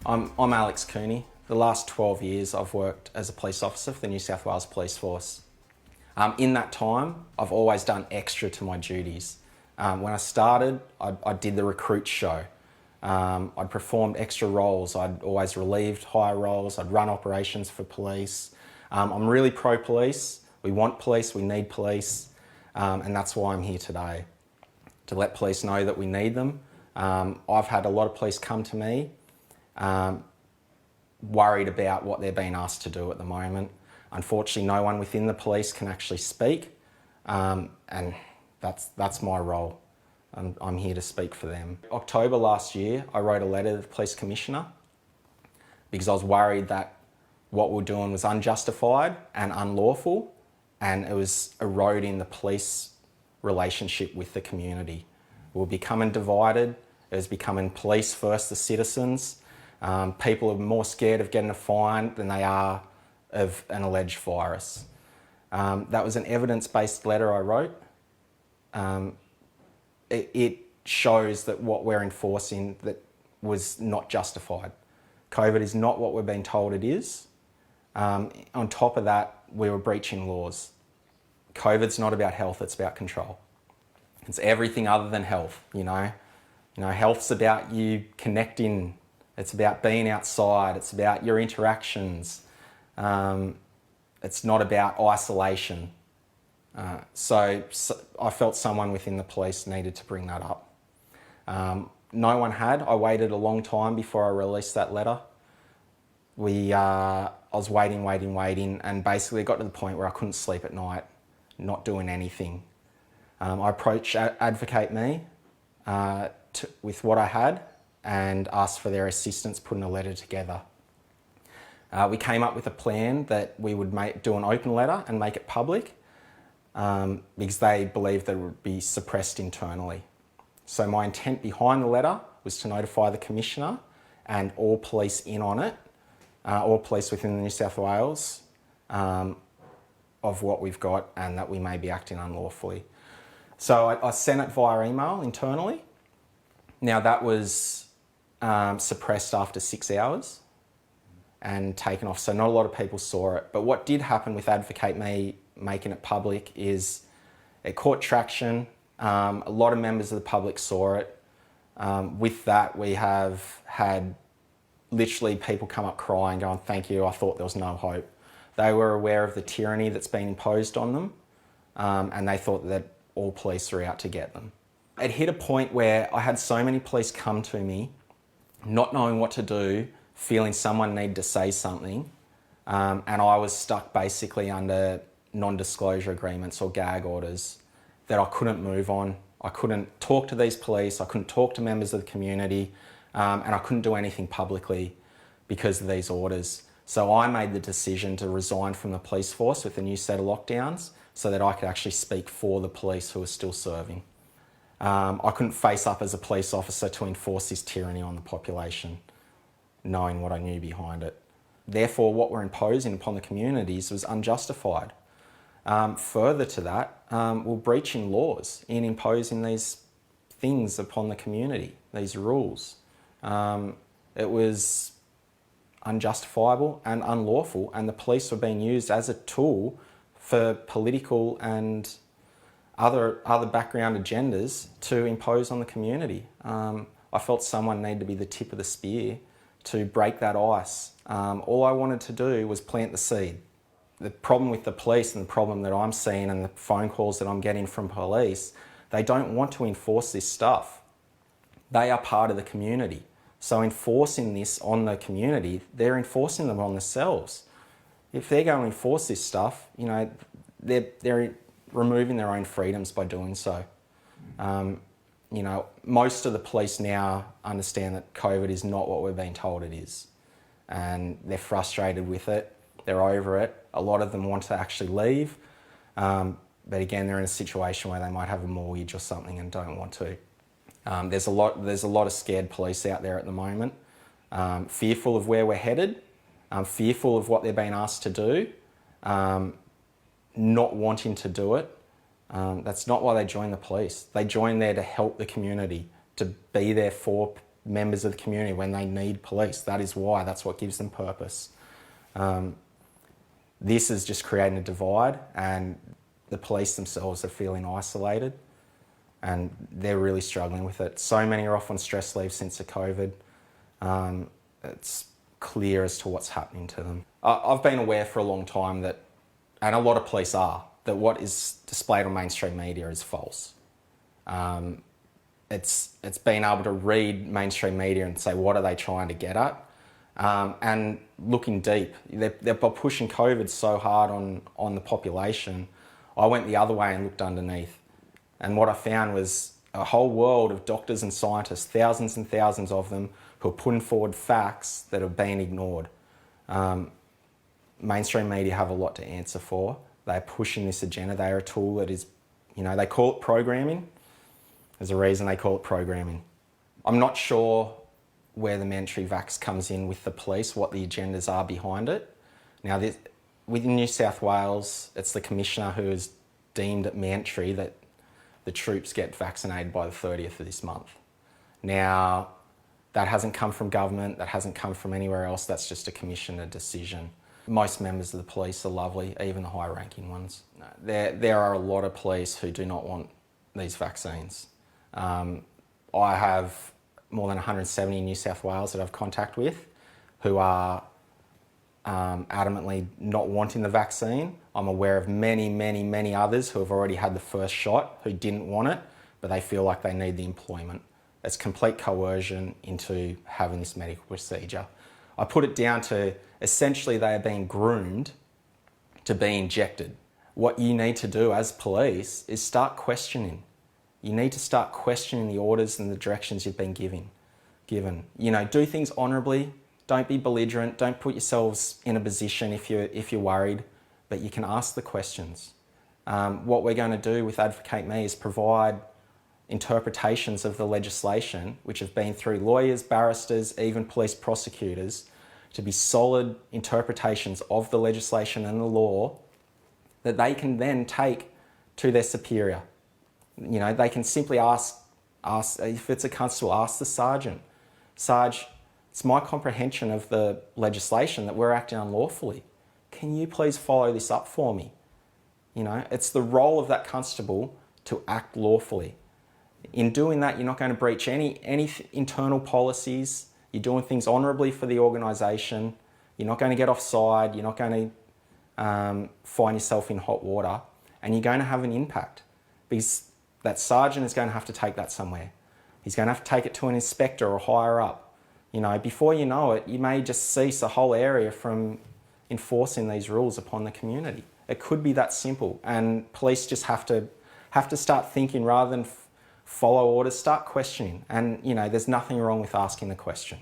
I'm Alex Cooney. The last 12 years I've worked as a police officer for the New South Wales Police Force. In that time, I've always done extra to my duties. When I started, I did the recruit show. I'd performed extra roles. I'd always relieved higher roles. I'd run operations for police. I'm really pro-police. We want police, we need police, and that's why I'm here today, to let police know that we need them. I've had a lot of police come to me worried about what they're being asked to do at the moment. Unfortunately, no one within the police can actually speak, and that's my role. I'm here to speak for them. October last year, I wrote a letter to the Police Commissioner because I was worried that what we were doing was unjustified and unlawful, and it was eroding the police relationship with the community. We were becoming divided. It was becoming police versus the citizens. People are more scared of getting a fine than they are of an alleged virus. That was an evidence-based letter I wrote. It shows that what we're enforcing that was not justified. COVID is not what we're being told it is. On top of that, we were breaching laws. COVID's not about health, it's about control. It's everything other than health, you know. Health's about you connecting. It's about being outside. It's about your interactions. It's not about isolation. So I felt someone within the police needed to bring that up. No one had. I waited a long time before I released that letter. I was waiting, and basically it got to the point where I couldn't sleep at night, not doing anything. I approached Advocate Me with what I had and asked for their assistance putting a letter together. We came up with a plan that we would do an open letter and make it public because they believed that it would be suppressed internally. So my intent behind the letter was to notify the Commissioner and all police in on it, all police within New South Wales, of what we've got and that we may be acting unlawfully. So I sent it via email internally. Now that was suppressed after 6 hours and taken off, so not a lot of people saw it. But what did happen with Advocate Me making it public is it caught traction. A lot of members of the public saw it. With that, we have had literally people come up crying, going, "Thank you, I thought there was no hope." They were aware of the tyranny that's been imposed on them, and they thought that all police were out to get them. It hit a point where I had so many police come to me, not knowing what to do, feeling someone needed to say something, and I was stuck basically under non-disclosure agreements or gag orders that I couldn't move on. I couldn't talk to these police, I couldn't talk to members of the community, and I couldn't do anything publicly because of these orders. So I made the decision to resign from the police force with the new set of lockdowns so that I could actually speak for the police who are still serving. I couldn't face up as a police officer to enforce this tyranny on the population, knowing what I knew behind it. Therefore, what we're imposing upon the communities was unjustified. Further to that, we're breaching laws in imposing these things upon the community, these rules. It was unjustifiable and unlawful, and the police were being used as a tool for political and other background agendas to impose on the community. I felt someone needed to be the tip of the spear to break that ice. All I wanted to do was plant the seed. The problem with the police and the problem that I'm seeing and the phone calls that I'm getting from police, they don't want to enforce this stuff. They are part of the community. So enforcing this on the community, they're enforcing them on themselves. If they're going to enforce this stuff, you know, they're removing their own freedoms by doing so. You know, most of the police now understand that COVID is not what we're being told it is. And they're frustrated with it. They're over it. A lot of them want to actually leave. But again, they're in a situation where they might have a mortgage or something and don't want to. There's a lot of scared police out there at the moment, fearful of where we're headed, fearful of what they're being asked to do, not wanting to do it. That's not why they join the police. They join there to help the community, to be there for members of the community when they need police. That is why. That's what gives them purpose. This is just creating a divide, and the police themselves are feeling isolated, and they're really struggling with it. So many are off on stress leave since the COVID. It's clear as to what's happening to them. I've been aware for a long time that, and a lot of police are, that what is displayed on mainstream media is false. It's been able to read mainstream media and say, what are they trying to get at? And looking deep, they're pushing COVID so hard on the population. I went the other way and looked underneath. And what I found was a whole world of doctors and scientists, thousands and thousands of them, who are putting forward facts that have been ignored. Mainstream media have a lot to answer for. They're pushing this agenda. They are a tool that is, they call it programming. There's a reason they call it programming. I'm not sure where the mandatory vax comes in with the police, what the agendas are behind it. Now, within New South Wales, it's the Commissioner who has deemed it mandatory that the troops get vaccinated by the 30th of this month. Now, that hasn't come from government, that hasn't come from anywhere else, that's just a Commissioner decision. Most members of the police are lovely, even the high-ranking ones. There are a lot of police who do not want these vaccines. I have more than 170 in New South Wales that I've contact with who are adamantly not wanting the vaccine. I'm aware of many, many, many others who have already had the first shot who didn't want it, but they feel like they need the employment. It's complete coercion into having this medical procedure. I put it down to essentially they are being groomed to be injected. What you need to do as police is start questioning. You need to start questioning the orders and the directions you've been given. Do things honourably. Don't be belligerent. Don't put yourselves in a position if you're worried, but you can ask the questions. What we're going to do with Advocate Me is provide interpretations of the legislation, which have been through lawyers, barristers, even police prosecutors, to be solid interpretations of the legislation and the law that they can then take to their superior. They can simply ask, if it's a constable, ask the sergeant, Sarge, it's my comprehension of the legislation that we're acting unlawfully. Can you please follow this up for me? It's the role of that constable to act lawfully. In doing that, you're not going to breach any internal policies. You're doing things honourably for the organisation. You're not going to get offside. You're not going to find yourself in hot water. And you're going to have an impact because that sergeant is going to have to take that somewhere. He's going to have to take it to an inspector or higher up. Before you know it, you may just cease a whole area from enforcing these rules upon the community. It could be that simple. And police just have to start thinking rather than follow orders, start questioning. And, there's nothing wrong with asking the question.